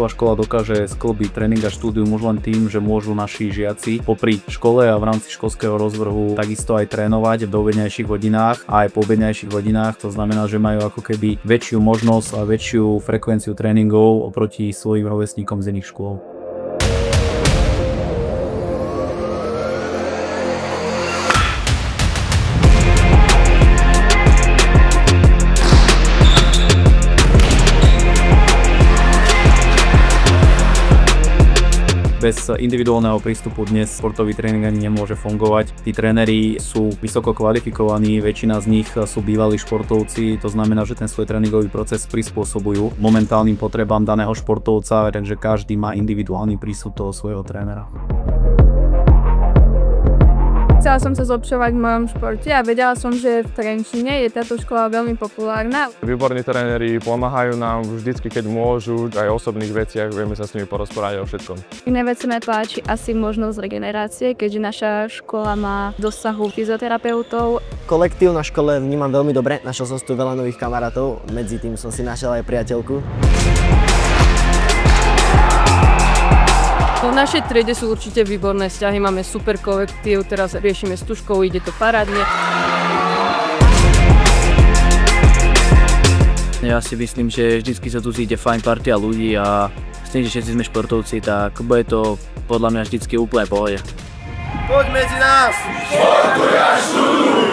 Šimečková škola dokáže sklbiť tréning a štúdium už len tým, že môžu naši žiaci popri škole a v rámci školského rozvrhu takisto aj trénovať v doobedňajších hodinách a aj po obedňajších hodinách. To znamená, že majú ako keby väčšiu možnosť a väčšiu frekvenciu tréningov oproti svojim rovesníkom z iných škôl. Bez individuálneho prístupu dnes športový tréning ani nemôže fungovať. Tí tréneri sú vysoko kvalifikovaní, väčšina z nich sú bývalí športovci, to znamená, že ten svoj tréningový proces prispôsobujú momentálnym potrebám daného športovca, takže každý má individuálny prístup toho svojho trénera. Chcela som sa zlepšovať v mojom športe a vedela som, že v Trenčíne je táto škola veľmi populárna. Výborní tréneri pomáhajú nám vždycky, keď môžu, aj o osobných veciach, vieme sa s nimi porozprávať o všetkom. Najviac sa mi páči asi možnosť regenerácie, keďže naša škola má dosahu fyzioterapeutov. Kolektív na škole vnímam veľmi dobre, našiel som tu veľa nových kamarátov, medzi tým som si našiel aj priateľku. V našej triede sú určite výborné vzťahy, máme super kolektív, teraz riešime s tuškou, ide to parádne. Ja si myslím, že vždycky sa tu cíti fajn partia ľudí a s tým, že všetci sme športovci, tak bude to podľa mňa vždycky úplne pohode. Poď medzi nás! Športuj a študuj!